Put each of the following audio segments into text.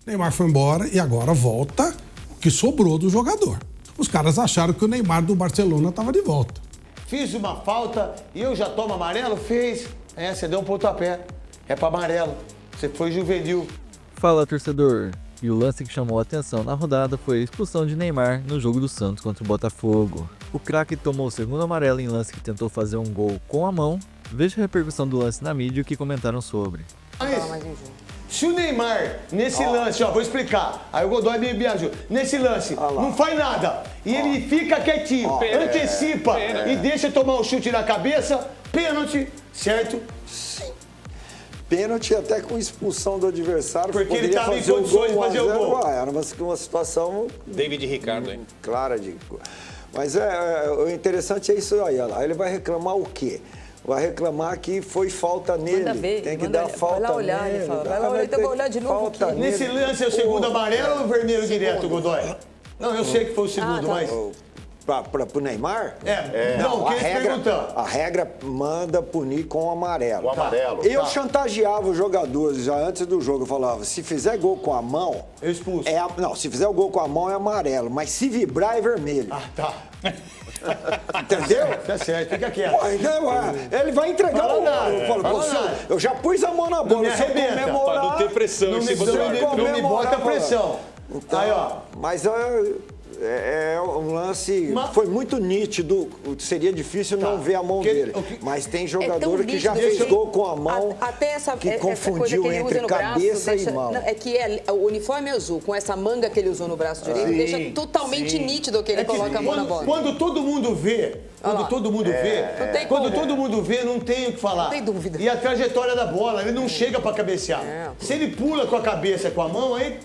Neymar foi embora e agora volta o que sobrou do jogador. Os caras acharam que o Neymar do Barcelona estava de volta. Fiz uma falta e eu já tomo amarelo? Fez. Você deu um pontapé. É para amarelo. Você foi juvenil. Fala, torcedor. E o lance que chamou a atenção na rodada foi a expulsão de Neymar no jogo do Santos contra o Botafogo. O craque tomou o segundo amarelo em lance que tentou fazer um gol com a mão. Veja a repercussão do lance na mídia e o que comentaram sobre. Se o Neymar, nesse lance, vou explicar. Aí o Godoy me ajuda. Nesse lance, não faz nada. E ele fica quietinho, antecipa e deixa tomar um chute na cabeça, pênalti, certo? Sim. Pênalti até com expulsão do adversário. Porque ele estava em condições de fazer o gol. Era uma situação... David Ricardo, hein? Clara de... Mas o interessante é isso aí. Aí ele vai reclamar o quê? Vai reclamar que foi falta nele. Manda ver, tem que dar falta nele. Vai lá olhar, ele fala. Vai lá olhar, então vai olhar de novo. Nesse lance é o segundo amarelo ou o vermelho direto, Godoy? Não, eu sei que foi o segundo, mas... Pro Neymar? Não, a regra manda punir com o amarelo. O amarelo. Eu chantageava os jogadores já antes do jogo. Eu falava, se fizer gol com a mão... Eu expulso. Não, se fizer o gol com a mão é amarelo, mas se vibrar é vermelho. Tá. Entendeu? Tá certo, fica quieto. Ele vai entregar o gol. Eu já pus a mão na bola. Não me arrebenta, pra não ter pressão em cima do jogador. Não me bota pressão. Então, aí, ó. Mas é um lance... Foi muito nítido. Seria difícil não ver a mão dele. Mas tem jogador que já fez gol com a mão, até que confundiu entre cabeça e mão. É que o uniforme azul, com essa manga que ele usou no braço direito, deixa totalmente nítido que ele coloca a mão na bola. Quando todo mundo vê, todo mundo vê, não tem o que falar. Não tem dúvida. E a trajetória da bola, ele não chega pra cabecear. Se ele pula com a cabeça e com a mão, aí,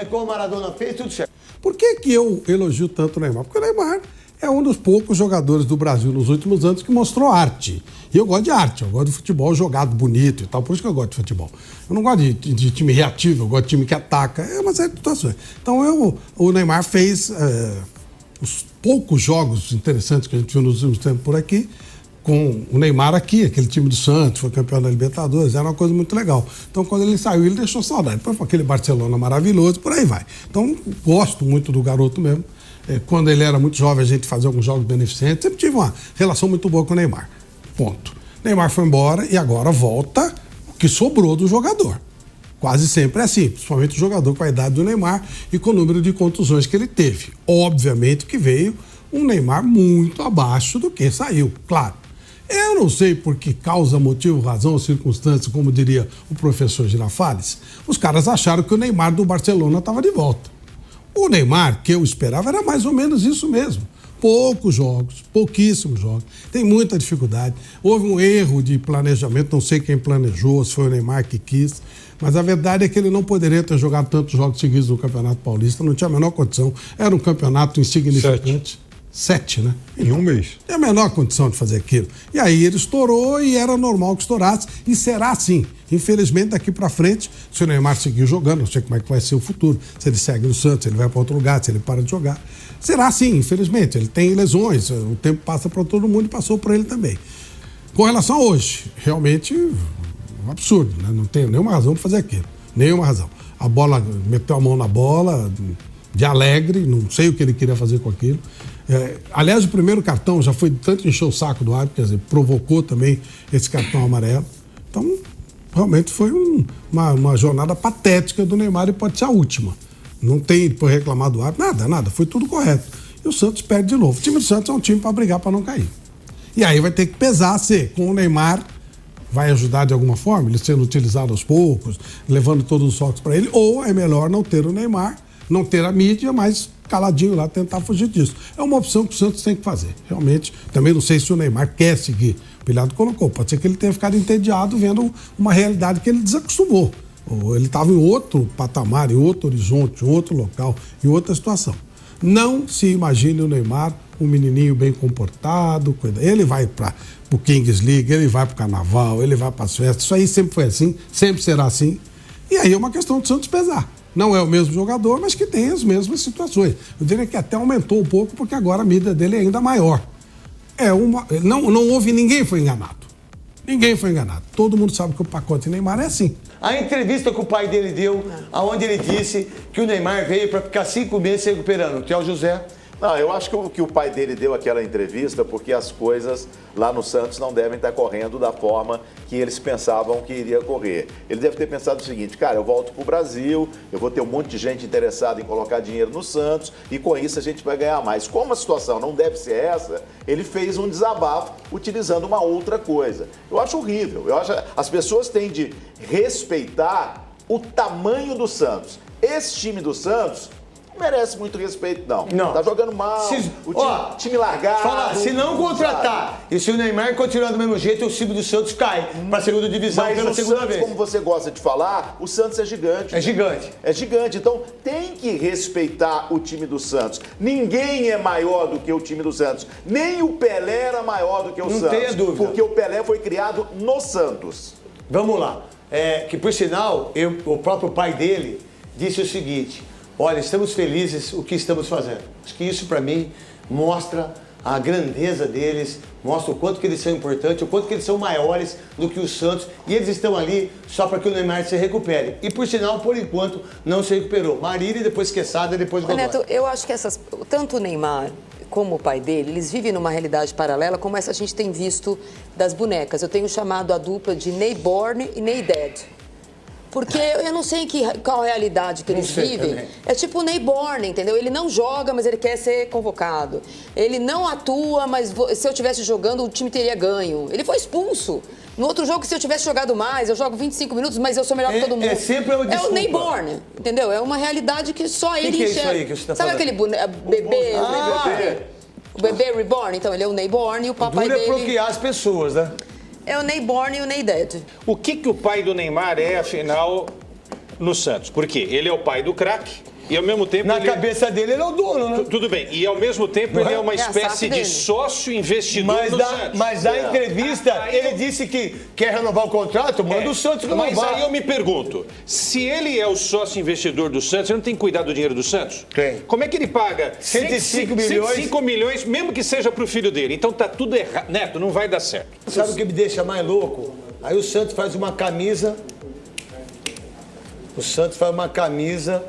como o Maradona fez, tudo certo. Por que eu elogio tanto o Neymar? Porque o Neymar é um dos poucos jogadores do Brasil nos últimos anos que mostrou arte. E eu gosto de arte, eu gosto de futebol jogado bonito e tal, por isso que eu gosto de futebol. Eu não gosto de time reativo, eu gosto de time que ataca, é uma série de situações. Então o Neymar fez os poucos jogos interessantes que a gente viu nos últimos tempos por aqui, com o Neymar aqui, aquele time do Santos, foi campeão da Libertadores, era uma coisa muito legal. Então, quando ele saiu, ele deixou saudade. Depois foi aquele Barcelona maravilhoso, por aí vai. Então, gosto muito do garoto mesmo. Quando ele era muito jovem, a gente fazia alguns jogos beneficentes. Sempre tive uma relação muito boa com o Neymar. Ponto. Neymar foi embora e agora volta o que sobrou do jogador. Quase sempre é assim, principalmente o jogador com a idade do Neymar e com o número de contusões que ele teve. Obviamente que veio um Neymar muito abaixo do que saiu, claro. Eu não sei por que causa, motivo, razão ou circunstância, como diria o professor Girafales, os caras acharam que o Neymar do Barcelona estava de volta. O Neymar, que eu esperava, era mais ou menos isso mesmo. Poucos jogos, pouquíssimos jogos, tem muita dificuldade. Houve um erro de planejamento, não sei quem planejou, se foi o Neymar que quis, mas a verdade é que ele não poderia ter jogado tantos jogos seguidos no Campeonato Paulista, não tinha a menor condição, era um campeonato insignificante. 7, né? Em um mês. Tem a menor condição de fazer aquilo. E aí ele estourou e era normal que estourasse. E será assim. Infelizmente, daqui pra frente, se o Neymar seguir jogando, não sei como é que vai ser o futuro. Se ele segue no Santos, se ele vai para outro lugar, se ele para de jogar. Será assim, infelizmente. Ele tem lesões. O tempo passa para todo mundo e passou por ele também. Com relação a hoje, realmente um absurdo, né? Não tem nenhuma razão para fazer aquilo. Nenhuma razão. A bola, meteu a mão na bola, de alegre, não sei o que ele queria fazer com aquilo. Aliás, o primeiro cartão já foi tanto encher o saco do árbitro, quer dizer, provocou também esse cartão amarelo. Então, realmente foi uma jornada patética do Neymar e pode ser a última. Não tem por reclamar do árbitro, nada, foi tudo correto. E o Santos perde de novo. O time do Santos é um time para brigar para não cair. E aí vai ter que pesar se com o Neymar vai ajudar de alguma forma, ele sendo utilizado aos poucos, levando todos os focos para ele, ou é melhor não ter o Neymar, não ter a mídia, mas caladinho lá, tentar fugir disso. É uma opção que o Santos tem que fazer. Realmente, também não sei se o Neymar quer seguir. O Pilhado colocou. Pode ser que ele tenha ficado entediado vendo uma realidade que ele desacostumou. Ou ele estava em outro patamar, em outro horizonte, em outro local, em outra situação. Não se imagine o Neymar um menininho bem comportado. Ele vai para o Kings League, ele vai para o Carnaval, ele vai para as festas. Isso aí sempre foi assim, sempre será assim. E aí é uma questão do Santos pesar. Não é o mesmo jogador, mas que tem as mesmas situações. Eu diria que até aumentou um pouco, porque agora a mídia dele é ainda maior. Não houve ninguém foi enganado. Ninguém foi enganado. Todo mundo sabe que o pacote Neymar é assim. A entrevista que o pai dele deu, aonde ele disse que o Neymar veio para ficar 5 meses se recuperando. Que é o José. Não, eu acho que o pai dele deu aquela entrevista porque as coisas lá no Santos não devem estar correndo da forma que eles pensavam que iria correr. Ele deve ter pensado o seguinte: cara, eu volto para o Brasil, eu vou ter um monte de gente interessada em colocar dinheiro no Santos e com isso a gente vai ganhar mais. Como a situação não deve ser essa, ele fez um desabafo utilizando uma outra coisa. Eu acho horrível. Eu acho as pessoas têm de respeitar o tamanho do Santos. Esse time do Santos não merece muito respeito, não. Tá jogando mal, time largado. Se não contratar e se o Neymar continuar do mesmo jeito, o time do Santos cai pra segunda divisão pela segunda vez. Como você gosta de falar, o Santos é gigante. É gigante. É gigante. Então tem que respeitar o time do Santos. Ninguém é maior do que o time do Santos. Nem o Pelé era maior do que o Santos. Não tenha dúvida. Porque o Pelé foi criado no Santos. Vamos lá. Que por sinal, o próprio pai dele disse o seguinte: olha, estamos felizes o que estamos fazendo. Acho que isso, para mim, mostra a grandeza deles, mostra o quanto que eles são importantes, o quanto que eles são maiores do que o Santos. E eles estão ali só para que o Neymar se recupere. E, por sinal, por enquanto, não se recuperou. Marília, depois Quesada, depois Godoy. Neto, eu acho que tanto o Neymar como o pai dele, eles vivem numa realidade paralela como essa a gente tem visto das bonecas. Eu tenho chamado a dupla de Neyborn e Neydad. Porque eu não sei qual realidade que eles vivem. Também. É tipo o Neyborn, entendeu? Ele não joga, mas ele quer ser convocado. Ele não atua, mas se eu estivesse jogando, o time teria ganho. Ele foi expulso. No outro jogo, se eu tivesse jogado mais, eu jogo 25 minutos, mas eu sou melhor que todo mundo. É sempre uma desculpa. É o Neyborn, entendeu? É uma realidade que só ele enxerga. É isso aí que você tá Sabe falando? aquele bebê Reborn? O bebê Reborn? Então, ele é o Neyborn e o papai dele... é procriar as pessoas, né? É o Neyborn e o Neydad. O que o pai do Neymar é, afinal, no Santos? Porque ele é o pai do craque e, ao mesmo tempo... Na cabeça dele, ele é o dono, né? Tudo bem. E, ao mesmo tempo, ele é uma espécie de sócio investidor do Santos. Mas na entrevista, ele disse que quer renovar o contrato, manda o Santos renovar. Mas aí eu me pergunto, se ele é o sócio investidor do Santos, ele não tem que cuidar do dinheiro do Santos? Tem. Como é que ele paga 105 milhões? 105 milhões, mesmo que seja pro filho dele. Então tá tudo errado. Neto, não vai dar certo. Sabe o que me deixa mais louco? Aí o Santos faz uma camisa... O Santos faz uma camisa...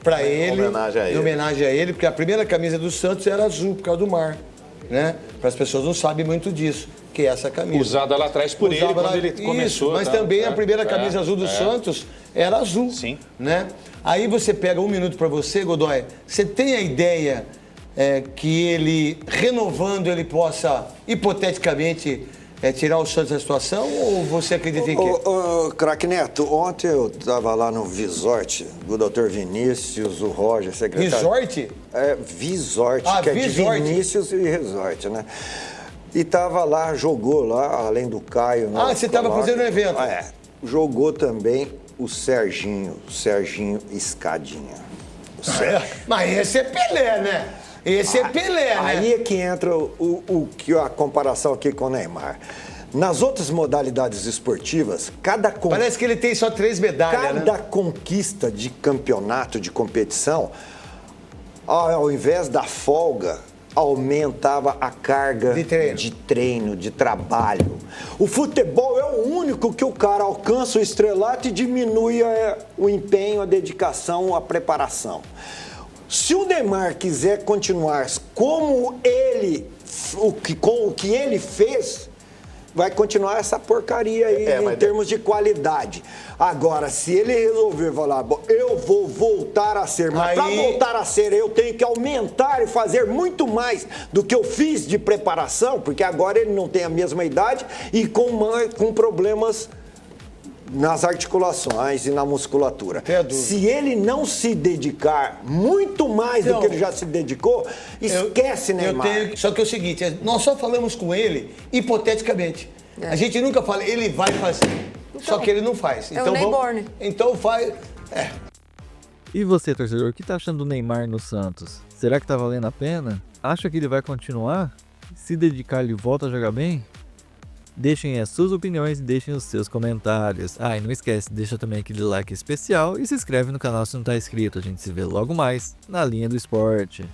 para ele, em homenagem a ele, porque a primeira camisa do Santos era azul, por causa do mar, né? Para as pessoas não sabem muito disso, que é essa camisa. Usada lá atrás por ele, quando ele começou. Mas também a primeira camisa azul do Santos era azul, sim, né? Aí você pega um minuto para você, Godoy, você tem a ideia que ele, renovando, ele possa, hipoteticamente... tirar o Santos da situação ou você acredita em quê? Craque Neto, ontem eu estava lá no Visort do Dr. Vinícius, o Roger, secretário. Visort? Visort, que é de Vinícius e Resort, né? E estava lá, jogou lá, além do Caio. Você estava fazendo um evento? Jogou também o Serginho Escadinha. Mas esse é Pelé, né? Esse é Pelé, né? Aí é que entra a comparação aqui com o Neymar. Nas outras modalidades esportivas, Parece que ele tem só 3 medalhas, Cada conquista de campeonato, de competição, ao invés da folga, aumentava a carga de treino, de trabalho. O futebol é o único que o cara alcança o estrelato e diminui o empenho, a dedicação, a preparação. Se o Neymar quiser continuar como com o que ele fez, vai continuar essa porcaria aí em termos de qualidade. Agora, se ele resolver falar, eu vou voltar a ser, mas para voltar a ser eu tenho que aumentar e fazer muito mais do que eu fiz de preparação, porque agora ele não tem a mesma idade e com problemas nas articulações e na musculatura. Se ele não se dedicar muito mais do que ele já se dedicou, esquece, Neymar. Só que é o seguinte, nós só falamos com ele hipoteticamente. A gente nunca fala, ele vai fazer. Só que ele não faz. Então, o Neyborn. Então faz... E você, torcedor, o que tá achando do Neymar no Santos? Será que tá valendo a pena? Acha que ele vai continuar? Se dedicar, ele volta a jogar bem? Deixem as suas opiniões e deixem os seus comentários. E não esquece, deixa também aquele like especial e se inscreve no canal se não está inscrito. A gente se vê logo mais na Linha do Esporte.